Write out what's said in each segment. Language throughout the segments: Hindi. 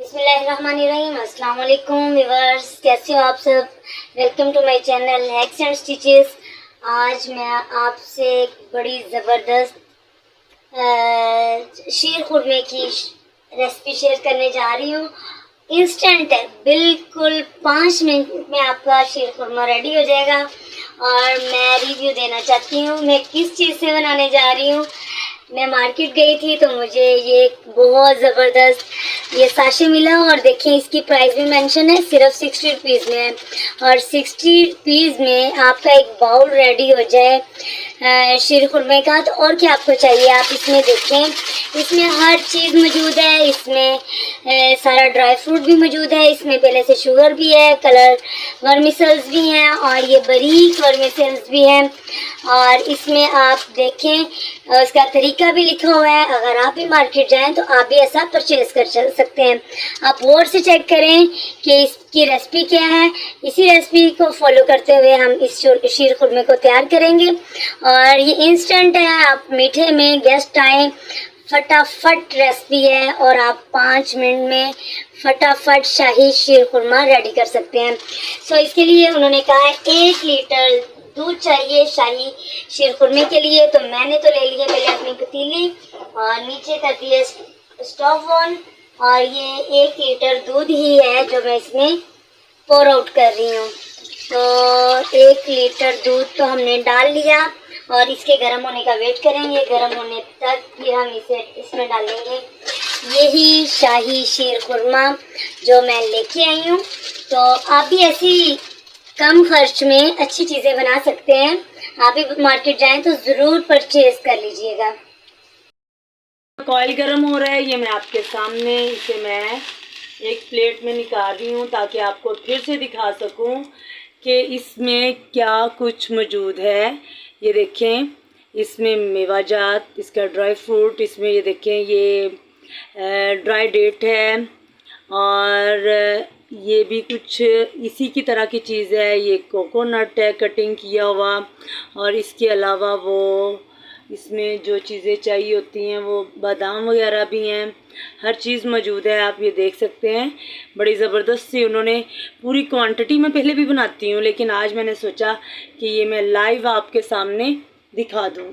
बिस्मिल्लाहिर्रहमानिर्रहीम। अस्सलाम वालेकुम व्यूअर्स, कैसे हो आप सब। Welcome to my channel hacks and stitches. आज मैं आपसे एक बड़ी ज़बरदस्त शीर खुरमे की रेसिपी शेयर करने जा रही हूँ। इंस्टेंट है, बिल्कुल 5 मिनट में आपका शीर खुरमा रेडी हो जाएगा। और मैं रिव्यू देना चाहती हूँ मैं किस चीज़ से बनाने जा रही हूँ। मैं मार्केट गई थी तो मुझे ये बहुत ज़बरदस्त ये साशे मिला और देखिए इसकी प्राइस भी मेंशन है, सिर्फ 60 रुपीज़ में है। और 60 रुपीज़ में आपका एक बाउल रेडी हो जाए शीर खुरमे का। तो और क्या आपको चाहिए, आप इसमें देखें, इसमें हर चीज़ मौजूद है। इसमें सारा ड्राई फ्रूट भी मौजूद है, इसमें पहले से शुगर भी है, कलर वर्मिसेल्स भी हैं और ये बारीक वर्मिसेल्स भी हैं। और इसमें आप देखें उसका तरीका भी लिखा हुआ है। अगर आप भी मार्केट जाएं तो आप भी ऐसा परचेज़ कर सकते हैं। आप बोर्ड से चेक करें कि इसकी रेसिपी क्या है। इसी रेसिपी को फॉलो करते हुए हम इस शीर खुरमे को तैयार करेंगे। और ये इंस्टेंट है, आप मीठे में गेस्ट आए, फटाफट रेसिपी है और आप 5 मिनट में फटाफट शाही शीर खुरमा रेडी कर सकते हैं। सो इसके लिए उन्होंने कहा है 1 लीटर दूध चाहिए शाही शीर खुरमे के लिए। तो मैंने तो ले लिया पहले अपनी पतीली और नीचे कर दिया स्टोव ऑन। और ये 1 लीटर दूध ही है जो मैं इसमें पोर आउट कर रही हूँ। तो 1 लीटर दूध तो हमने डाल लिया और इसके गर्म होने का वेट करेंगे। गर्म होने तक फिर हम इसे इसमें डालेंगे यही शाही शीर खुरमा जो मैं लेके आई हूँ। तो आप भी ऐसी कम खर्च में अच्छी चीज़ें बना सकते हैं। आप भी मार्केट जाएं तो ज़रूर परचेज़ कर लीजिएगा। ऑयल गर्म हो रहा है, ये मैं आपके सामने इसे मैं एक प्लेट में निकाल रही हूँ ताकि आपको फिर से दिखा सकूँ कि इसमें क्या कुछ मौजूद है। ये देखें, इसमें मेवा जात, इसका ड्राई फ्रूट, इसमें ये देखें ये ड्राई डेट है और ये भी कुछ इसी की तरह की चीज़ है। ये कोकोनट है कटिंग किया हुआ। और इसके अलावा वो इसमें जो चीज़ें चाहिए होती हैं वो बादाम वगैरह भी हैं, हर चीज़ मौजूद है। आप ये देख सकते हैं, बड़ी ज़बरदस्त सी उन्होंने पूरी क्वांटिटी में पहले भी बनाती हूँ, लेकिन आज मैंने सोचा कि ये मैं लाइव आपके सामने दिखा दूँ।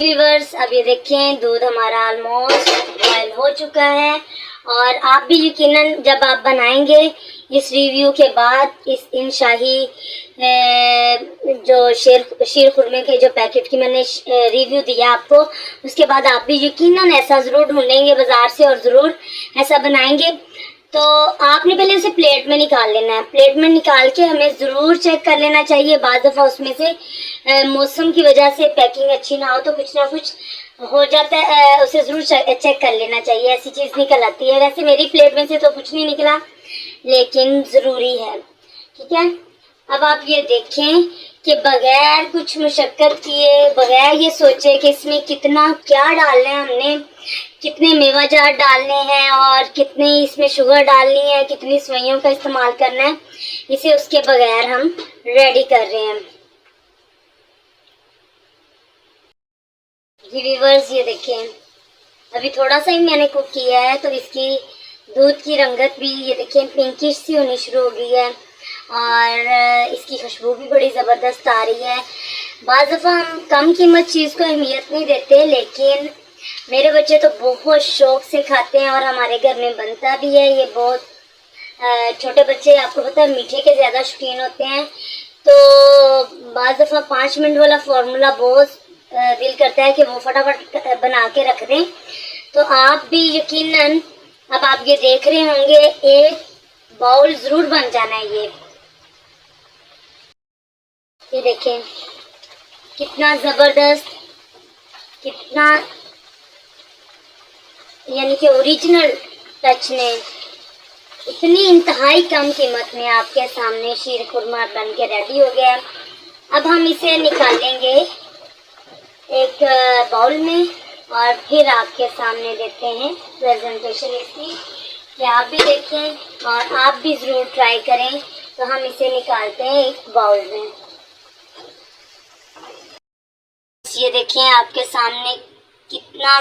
व्यूअर्स, अब ये देखें दूध हमारा ऑलमोस्ट बॉयल हो चुका है। और आप भी यकीनन जब आप बनाएंगे इस रिव्यू के बाद इन शाही जो शीर खुरमे के जो पैकेट की मैंने रिव्यू दिया आपको, उसके बाद आप भी यकीनन ऐसा ज़रूर ढूंढेंगे बाज़ार से और ज़रूर ऐसा बनाएंगे। तो आपने पहले उसे प्लेट में निकाल लेना है। प्लेट में निकाल के हमें ज़रूर चेक कर लेना चाहिए। बाज़ दफ़ा उसमें से मौसम की वजह से पैकिंग अच्छी ना हो तो कुछ ना कुछ हो जाता है, उसे ज़रूर चेक कर लेना चाहिए। ऐसी चीज़ निकल आती है। वैसे मेरी प्लेट में से तो कुछ नहीं निकला, लेकिन ज़रूरी है, ठीक है। अब आप ये देखें कि बगैर कुछ मशक्क़त किए, बगैर ये सोचे कि इसमें कितना क्या डालना है, हमने कितने मेवा जात डालने हैं और कितनी इसमें शुगर डालनी है, कितनी सवैयों का इस्तेमाल करना है, इसे उसके बगैर हम रेडी कर रहे हैं। जी व्यूअर्स, ये देखें, अभी थोड़ा सा ही मैंने कुक किया है तो इसकी दूध की रंगत भी ये देखें पिंकिश सी होनी शुरू हो गई है और इसकी खुशबू भी बड़ी ज़बरदस्त आ रही है। बाज़ दफ़ा हम कम कीमत चीज़ को अहमियत नहीं देते, लेकिन मेरे बच्चे तो बहुत शौक़ से खाते हैं और हमारे घर में बनता भी है। ये बहुत छोटे बच्चे, आपको पता है, मीठे के ज़्यादा शौकीन होते हैं। तो बाज़ दफ़ा 5 मिनट वाला फार्मूला बहुत दिल करता है कि वो फटाफट बना के रख दें। तो आप भी यकीनन, अब आप ये देख रहे होंगे, एक बाउल ज़रूर बन जाना है। ये देखें कितना ज़बरदस्त, कितना यानी कि ओरिजिनल टच ने इतनी इंतहाई कम कीमत में आपके सामने शीर खुरमा बन के रेडी हो गया। अब हम इसे निकालेंगे एक बाउल में और फिर आपके सामने देते हैं प्रेजेंटेशन इसकी, कि आप भी देखें और आप भी ज़रूर ट्राई करें। तो हम इसे निकालते हैं एक बाउल में। ये देखें आपके सामने कितना